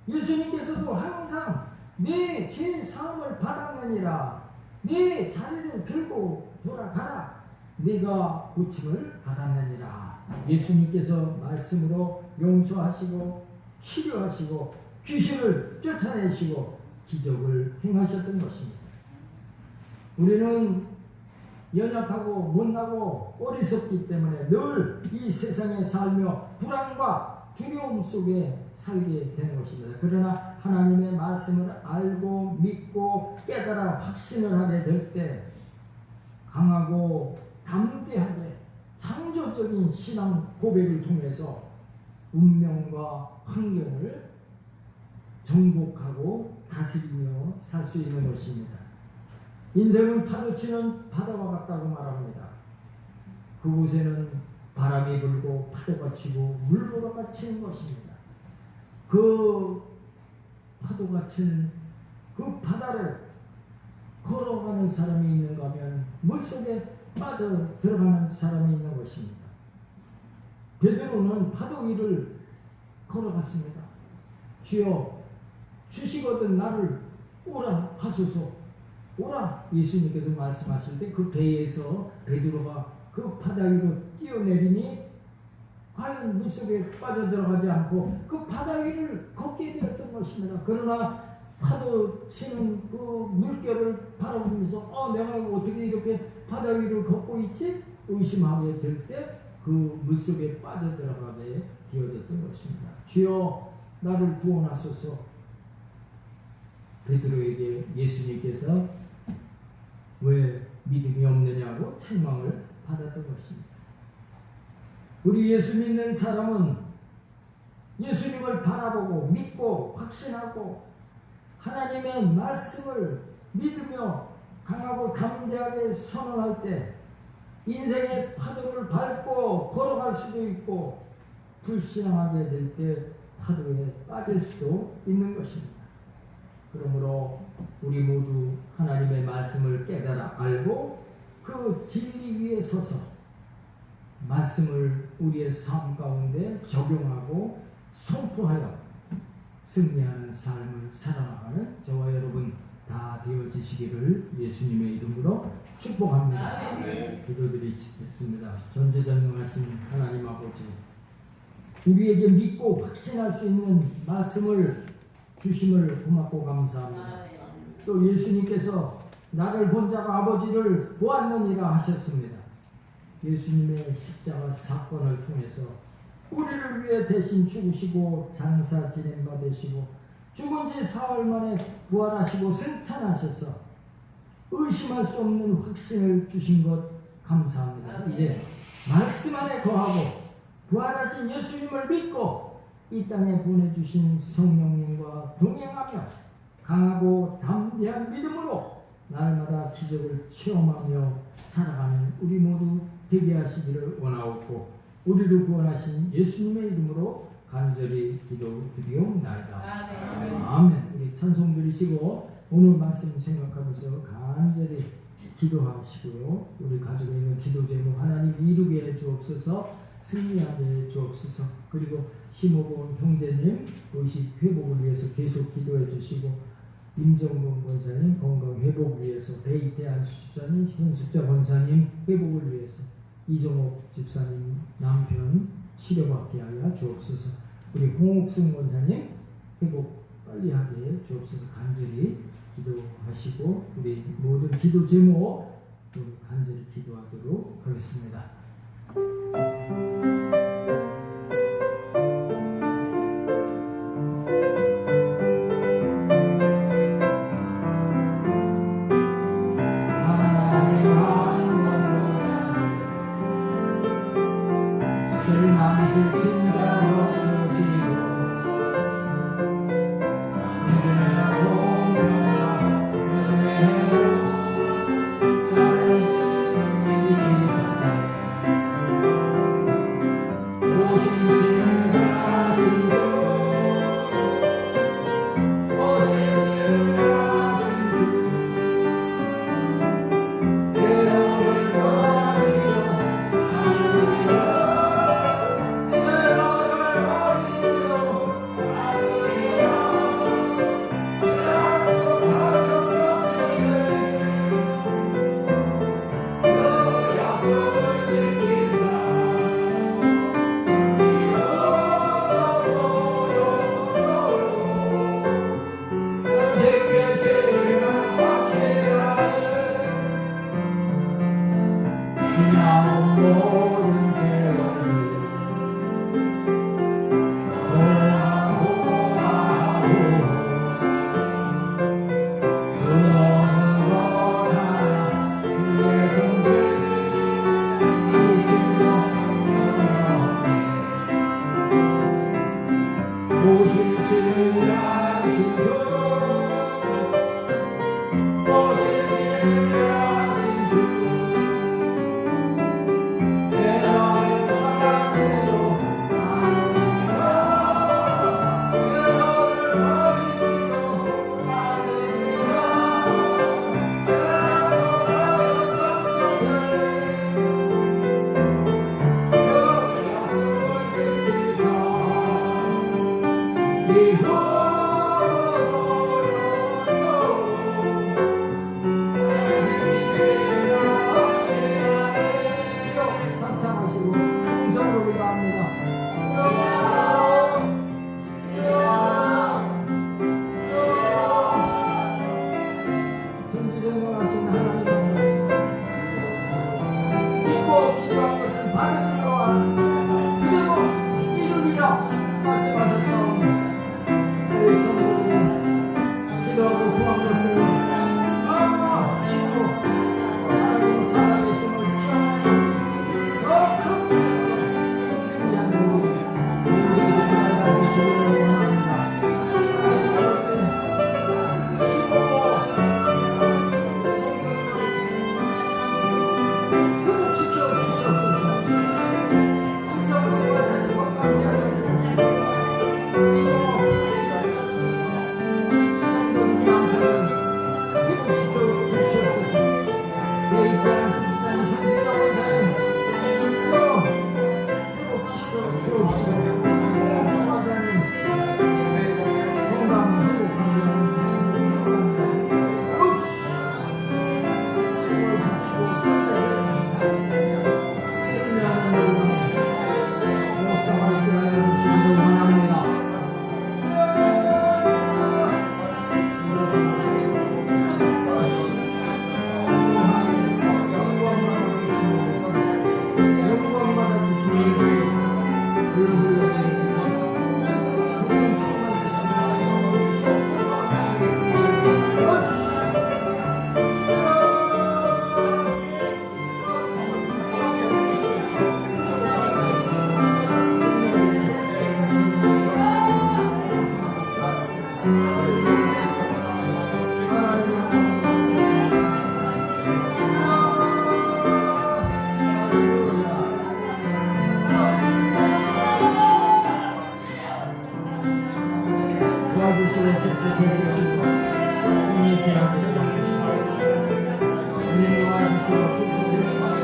[SPEAKER 1] 예수님께서도 항상 내 죄 사함을 받았느니라. 내 자리를 들고 돌아가라. 네가 고침을 받았느니라. 예수님께서 말씀으로 용서하시고 치료하시고 귀신을 쫓아내시고 기적을 행하셨던 것입니다. 우리는 연약하고 못나고 어리석기 때문에 늘 이 세상에 살며 불안과 두려움 속에 살게 되는 것입니다. 그러나 하나님의 말씀을 알고 믿고 깨달아 확신을 하게 될 때 강하고 담대하게 창조적인 신앙 고백을 통해서 운명과 환경을 정복하고 다스리며 살 수 있는 것입니다. 인생은 파도치는 바다와 같다고 말합니다. 그곳에는 바람이 불고 파도가 치고 물보라가 치는 것입니다. 그 파도가 치는 그 바다를 걸어가는 사람이 있는가 하면 물속에 빠져 들어가는 사람이 있는 것입니다. 베드로는 파도 위를 걸어갔습니다. 주여 주시거든 나를 오라 하소서. 오라. 예수님께서 말씀하실 때 그 배에서 베드로가 그 바다 위로 뛰어내리니 과연 물속에 빠져들어가지 않고 그 바다 위를 걷게 되었던 것입니다. 그러나 파도 치는 그 물결을 바라보면서 내가 어떻게 이렇게 바다 위를 걷고 있지? 의심하게 될 때 그 물속에 빠져들어가게 되어졌던 것입니다. 주여 나를 구원하소서. 베드로에게 예수님께서 왜 믿음이 없느냐고 책망을 받았던 것입니다. 우리 예수 믿는 사람은 예수님을 바라보고 믿고 확신하고 하나님의 말씀을 믿으며 강하고 담대하게 선언할 때 인생의 파도를 밟고 걸어갈 수도 있고 불신앙하게 될 때 파도에 빠질 수도 있는 것입니다. 그러므로 우리 모두 하나님의 말씀을 깨달아 알고 그 진리 위에 서서 말씀을 우리의 삶 가운데 적용하고 선포하여 승리하는 삶을 살아가는 저와 여러분 다 되어지시기를 예수님의 이름으로 축복합니다. 기도드리겠습니다. 전지전능하신 하나님 아버지, 우리에게 믿고 확신할 수 있는 말씀을 주심을 고맙고 감사합니다. 또 예수님께서 나를 본 자가 아버지를 보았느니라 하셨습니다. 예수님의 십자가 사건을 통해서 우리를 위해 대신 죽으시고 장사 진행받으시고 죽은 지 사흘 만에 부활하시고 승천하셔서 의심할 수 없는 확신을 주신 것 감사합니다. 이제 말씀 안에 거하고 부활하신 예수님을 믿고 이 땅에 보내주신 성령님과 동행하며 강하고 담대한 믿음으로 날마다 기적을 체험하며 살아가는 우리 모두 되게 하시기를 원하옵고 우리를 구원하신 예수님의 이름으로 간절히 기도드리옵나이다. 아멘. 우리 찬송 드리시고 오늘 말씀 생각하면서 간절히 기도하시고요. 우리 가지고 있는 기도 제목 하나님 이루게 해주옵소서. 승리하게 해주옵소서. 그리고 심호곤 형제님 의식 회복을 위해서 계속 기도해 주시고 임정근 권사님 건강 회복을 위해서 베이태 안수 집사님 현숙자 권사님 회복을 위해서 이종옥 집사님 남편 치료받게 하여 주옵소서. 우리 홍옥승 권사님 회복 빨리 하게 주옵소서. 간절히 기도하시고 우리 모든 기도 제목 간절히 기도하도록 하겠습니다. 실망시킨 적 없으시고 이제라고 은혜로 나를 지키셨네. 오신 신하신 주 오신 신하신 주 예언을 가지고 모든 세월을 호하호하호 그 어느 거나 주의 손길 미치며 오신 신하신 주 오신 신하신 주 상상하시고 풍성으로 기도합니다. 전지전능하신 하나님, 믿고 기도한 것은 받은 줄로와 그리고 이루리라 말씀하셨사오니 우리 성도들이 기도하고 구한 것들 믿고 하나님 살아계심을 취하나니 더 큰 승리하는 우리 살아계시기를 원합니다. 회복시켜 주시옵소서. 긍정과 자신과 관계하여 주옵소서. 성도님 남편을 회복시켜 주시옵소서. 내 입장한 수직자는 현세가는 자는 회복시켜 주옵시고 성화자는 건강 회복하는 도와주시고 축복해 주시고 승리케 하시고 도와주시고 축복해 주시고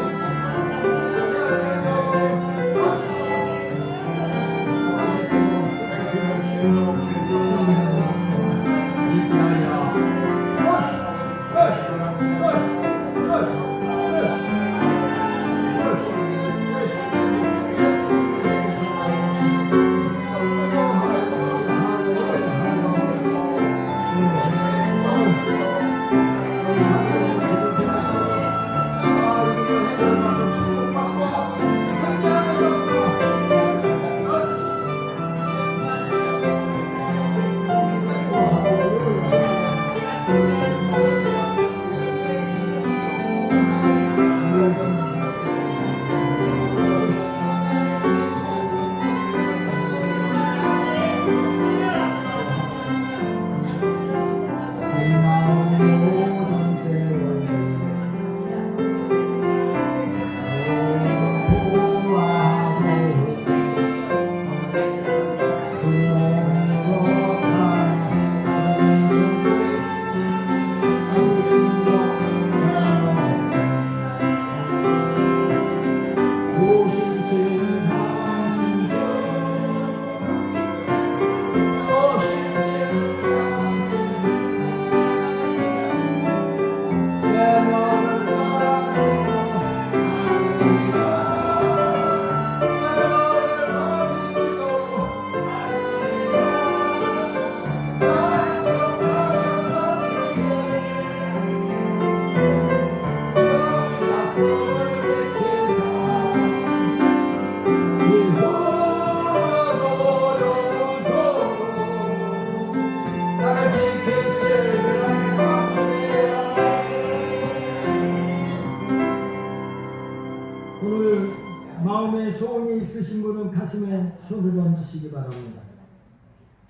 [SPEAKER 1] 가슴에 손을 얹으시기 바랍니다.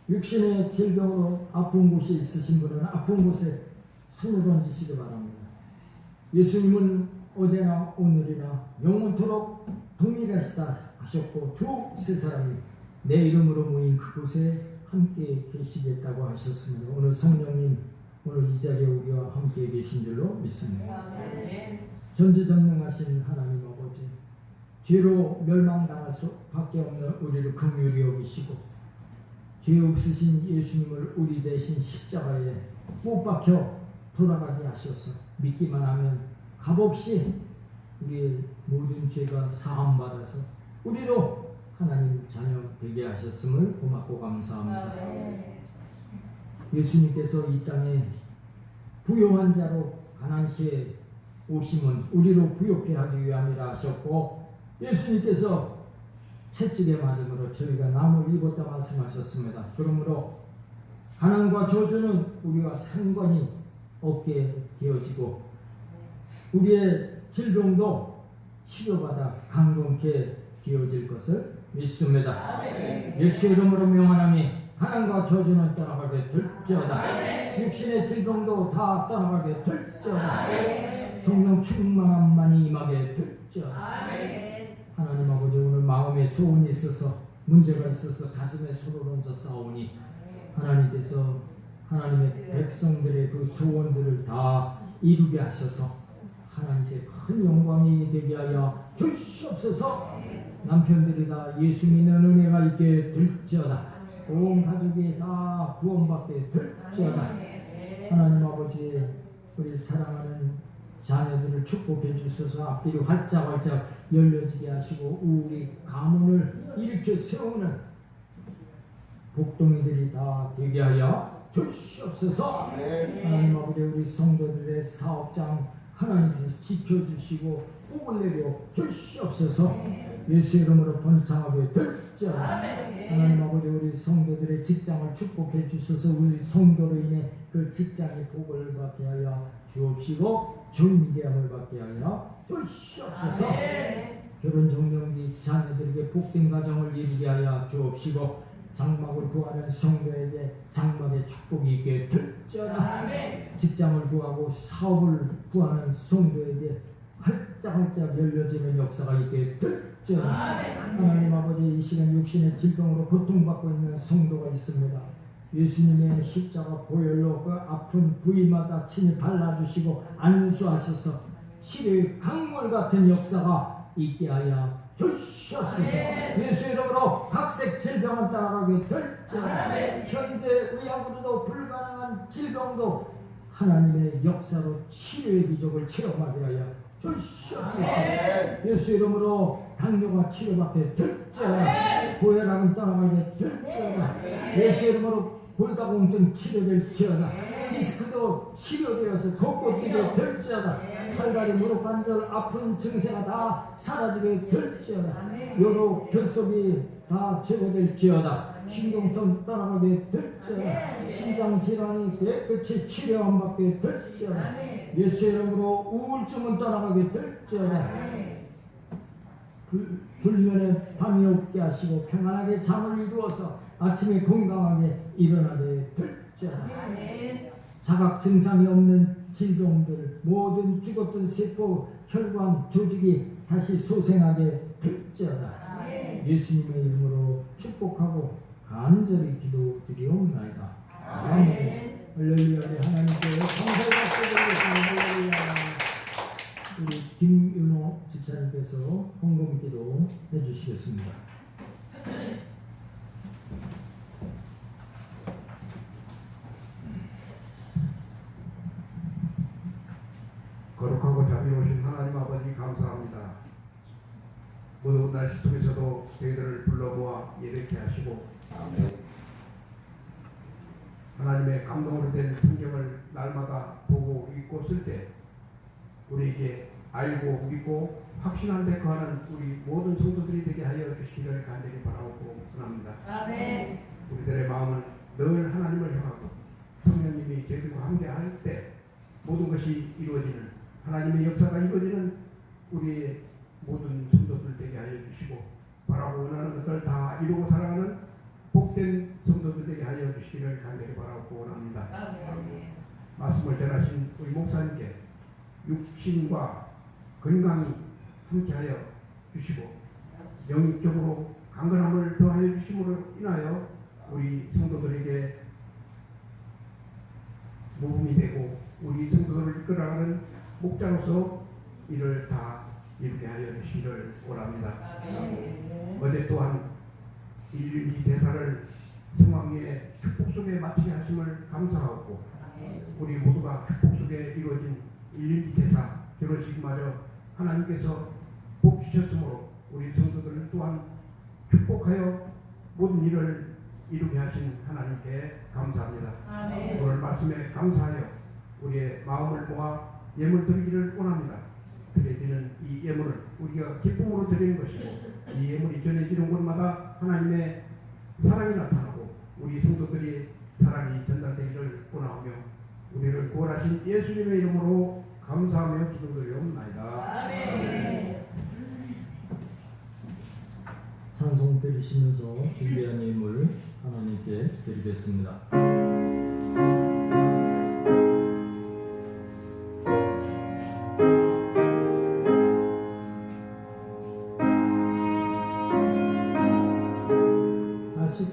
[SPEAKER 1] 육신의 질병으로 아픈 곳이 있으신 분은 아픈 곳에 손을 얹으시기 바랍니다. 예수님은 어제나 오늘이나 영원토록 동일하시다 하셨고 두 세 사람이 내 이름으로 모인 그곳에 함께 계시겠다고 하셨습니다. 오늘 성령님 오늘 이 자리에 우리와 함께 계신 줄로 믿습니다. 전지전능하신 하나님 아버지, 죄로 멸망당할 수밖에 없는 우리를 긍휼히 여기시고 죄 없으신 예수님을 우리 대신 십자가에 못 박혀 돌아가게 하셔서 믿기만 하면 값없이 우리의 모든 죄가 사함받아서 우리로 하나님 자녀 되게 하셨음을 고맙고 감사합니다. 예수님께서 이 땅에 부요한 자로 가난케 오심은 우리로 부욕케 하기 위함이라 하셨고, 예수님께서 채찍에 맞음으로 저희가 남을 입었다 말씀하셨습니다. 그러므로 가난과 저주는 우리와 상관이 없게 되어지고 우리의 질병도 치료받아 강건케 되어질 것을 믿습니다. 예수 이름으로 명하나니 가난과 저주는 떠나가게 될지어다. 육신의 질병도 다 떠나가게 될지어다. 성령 충만함만이 임하게 될지어다. 하나님 아버지, 오늘 마음에 소원이 있어서 문제가 있어서 가슴에 손을 얹어 싸우니 하나님께서 하나님의 백성들의 그 소원들을 다 이루게 하셔서 하나님께 큰 영광이 되게 하여 주시옵소서. 남편들이 다 예수 믿는 은혜가 있게 될지어다. 온 가족이 다 구원받게 될지어다. 하나님 아버지, 우리 사랑하는 자녀들을 축복해 주셔서 앞길이 활짝활짝 열려지게 하시고 우리 가문을 일으켜 세우는 복동이들이 다 되게 하여 주시옵소서. 하나님 아버지, 우리 성도들의 사업장 하나님께서 지켜주시고 복을 내려 주시옵소서. 예수 이름으로 번창하게 될지어다. 하나님 아버지, 우리 성도들의 직장을 축복해 주셔서 우리 성도로 인해 그 직장의 복을 받게 하여 주옵시고 존귀함을 받게 하여 주시옵소서. 결혼 정년기 자녀들에게 복된 가정을 이루게 하여 주옵시고 장막을 구하는 성도에게 장막의 축복이 있게 될지어다. 직장을 구하고 사업을 구하는 성도에게 활짝활짝 열려지는 역사가 있게 될지어다. 하나님 아버지, 이 시간 육신의 질병으로 고통받고 있는 성도가 있습니다. 예수님의 십자가 보혈로 그 아픈 부위마다 친히 발라주시고 안수하셔서 치료의 강물 같은 역사가 있게 하여 주시옵소서. 예수 이름으로 각색 질병을 따라가게 될지어다. 현대 의학으로도 불가능한 질병도 하나님의 역사로 치료의 기적을 체험하게 하여 주시옵소서. 예수 이름으로 당뇨가 치료받게 될지어다. 고혈압은 떠나가게 될지어다. 예수 이름으로 골다공증 치료될지어다. 디스크도 치료되어서 걷고 뛰게 될지어다. 팔다리 무릎 관절 아픈 증세가 다 사라지게 될지어다. 요로 결석이 다 제거될지어다. 신경통 떠나가게 될지어다. 심장질환이 깨끗이 치료 안 받게 될지어다. 예수 이름으로 우울증은 떠나가게 될지어다. 불면에 밤이 없게 하시고 평안하게 잠을 이루어서 아침에 건강하게 일어나게 될지어다. 자각 증상이 없는 질병들, 모든 죽었던 세포, 혈관, 조직이 다시 소생하게 될지어다. 예수님의 이름으로 축복하고 간절히 기도드리옵나이다. 아멘. 할렐루야. 하나님께 감사의 박수 드리겠습니다. 우리 김윤호 집사님께서 헌금 기도 해주시겠습니다.
[SPEAKER 4] 거룩하고 자비로우신 하나님 아버지 감사합니다. 무더운 날씨 속에서도 저희들을 불러 모아 예배케 하시고 하나님의 감동으로 된 성경을 날마다 보고 읽고 쓸 때 우리에게 알고 믿고 확신한 데 거하는 우리 모든 성도들이 되게 하여 주시기를 간절히 바라옵고 선합니다. 우리들의 마음은 늘 하나님을 향하고 성령님이 저희들과 함께 할 때 모든 것이 이루어지는 하나님의 역사가 이루어지는 우리의 모든 성도들 되게 하여 주시고 바라고 원하는 것들 다 이루고 살아가는 복된 성도들 되게 하여 주시기를 간절히 바라고 원합니다. 말씀을 전하신 우리 목사님께 육신과 건강이 함께하여 주시고 영적으로 강건함을 더하여 주심으로 인하여 우리 성도들에게 모범이 되고 우리 성도들을 이끌어가는 목자로서 이를 다 이루게 하여 주시기를 원합니다. 어제 또한 일륜지 대사를 성황리의 축복 속에 마치게 하심을 감사하고 우리 모두가 축복 속에 이루어진 일륜지 대사 결혼식마저 하나님께서 복 주셨으므로 우리 성도들 또한 축복하여 모든 일을 이루게 하신 하나님께 감사합니다. 오늘 말씀에 감사하여 우리의 마음을 모아 예물 드리기를 원합니다. 드려지는 이 예물을 우리가 기쁨으로 드리는 것이고 이 예물이 전해지는 곳마다 하나님의 사랑이 나타나고 우리 성도들이 사랑이 전달되기를 원하며 우리를 구원하신 예수님의 이름으로 감사하며 기도드리옵나이다.
[SPEAKER 1] 찬송 드리시면서 준비한 예물 하나님께 드리겠습니다. 다시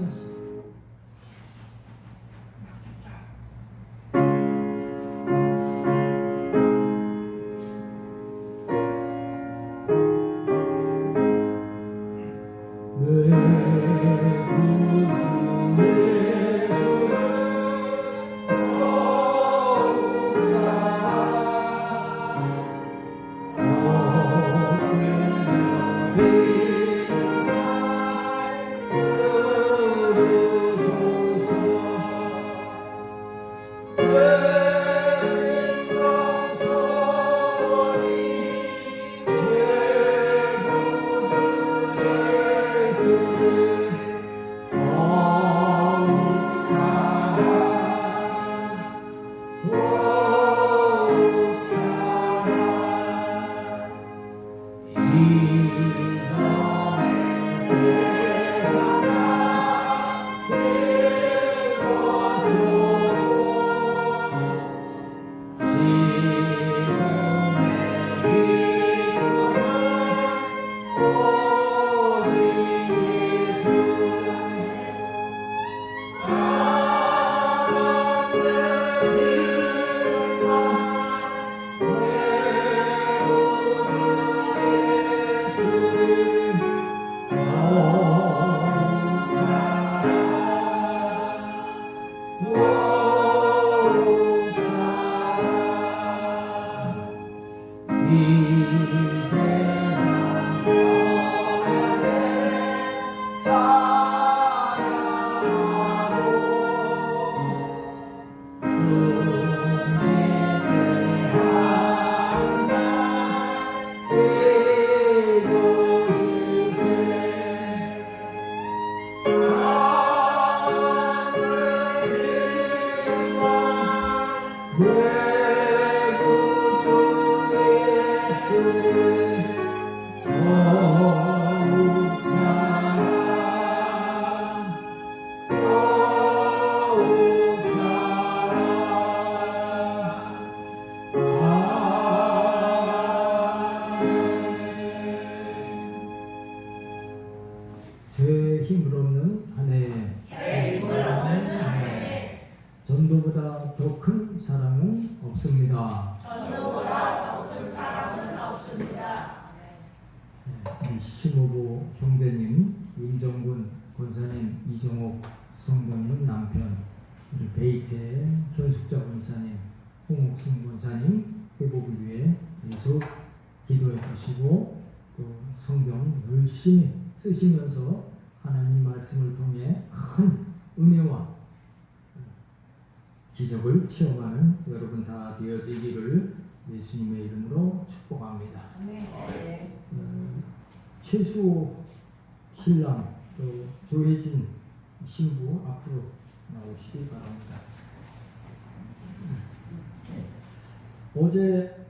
[SPEAKER 1] 새 힘을 얻는 한 해, 전도보다 더 큰 사랑은 없습니다. 심호보 형제님, 임정군 권사님, 이정옥 성도님 남편, 우리 베이태 현숙자 권사님, 홍옥순 권사님 회복을 위해 계속 기도해 주시고 또 성경 열심히 쓰시면서 하나님 말씀을 통해 큰 은혜와 기적을 체험하는 여러분 다 되어지기를 예수님의 이름으로 축복합니다. 최수호 신랑 또 조혜진 신부 앞으로 나오시기 바랍니다. 어제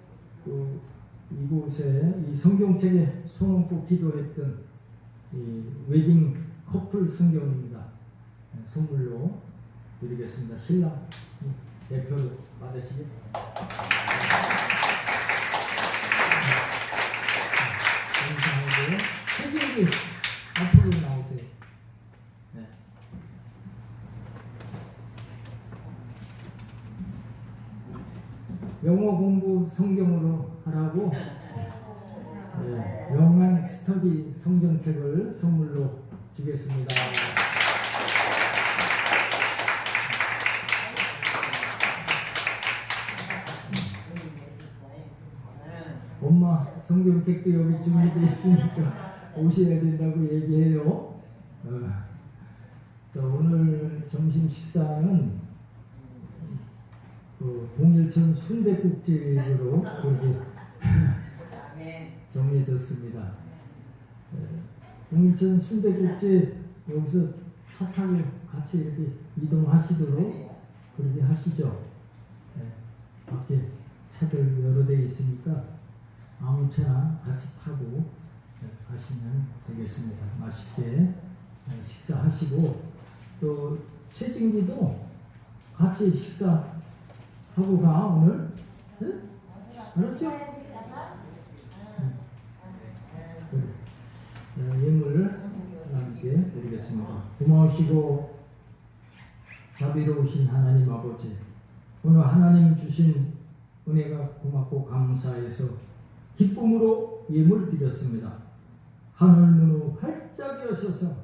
[SPEAKER 1] 이곳에 이 성경책에 손 얹고 기도했던 이 웨딩 커플 성경입니다. 선물로 드리겠습니다. 신랑 대표로 받으시겠습니다. 감사하고요. 세진이 앞으로 나오세요. 네. 영어 공부 성경으로 하라고 영한 스터디 성경책을 선물로 주겠습니다. 엄마 성경책도 여기 준비되어 있으니까 오셔야 된다고 얘기해요. 자, 오늘 점심 식사는 그 동일천 순댓국집으로 그리고 정해졌습니다. 동일천 순댓국집 여기서 차 타고 같이 이렇게 이동하시도록 그렇게 하시죠. 밖에 차들 여러 대 있으니까 아무 차나 같이 타고 가시면 되겠습니다. 맛있게 식사하시고 또 최진기도 같이 식사하고 가 오늘. 네? 알았죠? 예물 하나님께 드리겠습니다. 고마우시고 자비로우신 하나님 아버지, 오늘 하나님 주신 은혜가 고맙고 감사해서 기쁨으로 예물 드렸습니다. 하늘문을 활짝 여셔서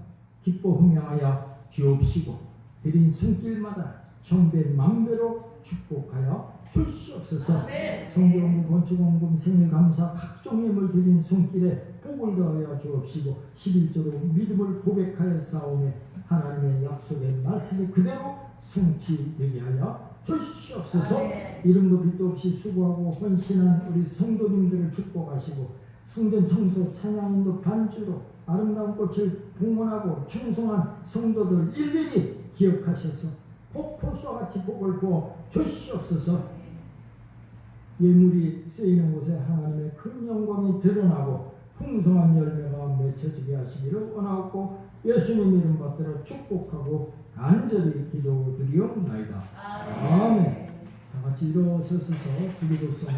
[SPEAKER 1] 기뻐 흥양하여 주옵시고 드린 손길마다 천배 만배로 축복하여 주시옵소서. 성경금, 건축원금, 생일감사 각종 예물 드린 손길에 복을 더하여 주옵시고 11조로 믿음을 고백하여 싸우며 하나님의 약속의 말씀을 그대로 성취되게 하여 주시옵소서. 이름도 빛도 없이 수고하고 헌신한 우리 성도님들을 축복하시고 성전 청소 찬양인도 반주로 아름다운 꽃을 봉헌하고 충성한 성도들 일일이 기억하셔서 폭포수와 같이 복을 부어 주시옵소서. 예물이 쓰이는 곳에 하나님의 큰 영광이 드러나고 풍성한 열매가 맺혀지게 하시기를 원하고 예수님 이름 받들어 축복하고 간절히 기도드리옵나이다. 아멘. 다 같이 일어서서 주기도성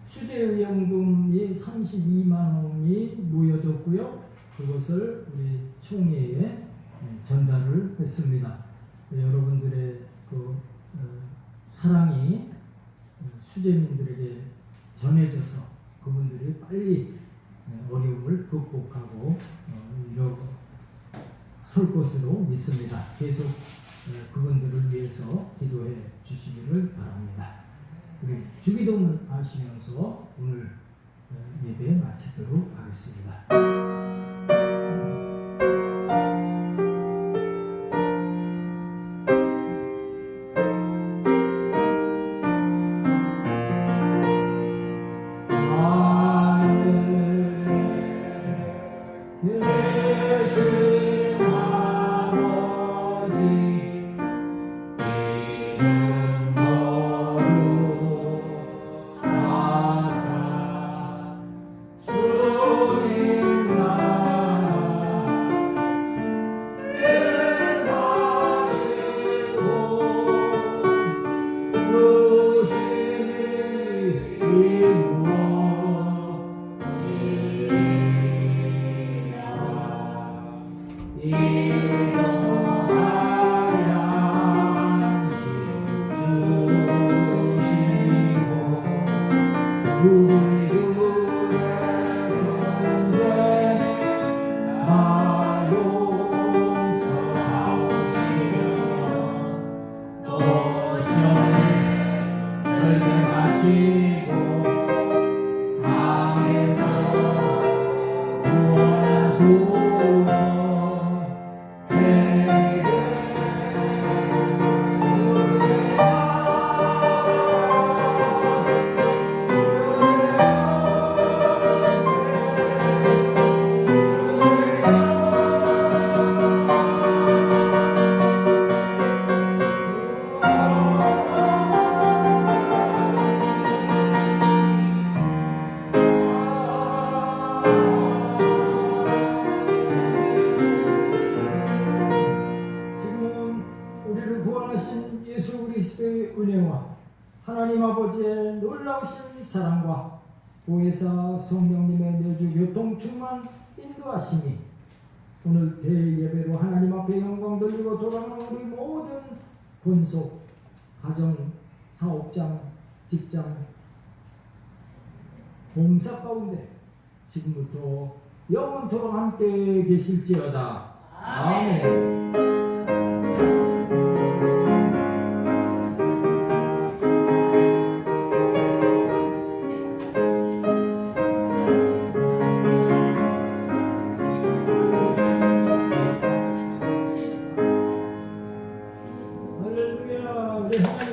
[SPEAKER 1] 수재의원금이 32만 원이 모여졌고요. 그것을 우리 총회에 전달을 했습니다. 여러분들의 그 사랑이 수재민들에게 전해져서 그분들이 빨리 어려움을 극복하고 설 것으로 믿습니다. 계속 그분들을 위해서 기도해 주시기를 바랍니다. 우리 주기도문 하시면서 오늘 예배 마치도록 하겠습니다.
[SPEAKER 4] 구원하소서.
[SPEAKER 1] 하나님 아버지의 놀라우신 사랑과 보혜사 성령님의 내주 교통 충만 인도하심이 오늘 대예배로 하나님 앞에 영광 돌리고 돌아가는 우리 모든 본속, 가정, 사업장, 직장, 봉사 가운데 지금부터 영원토록 함께 계실지어다. 아멘. 할렐루야. 우리 하나님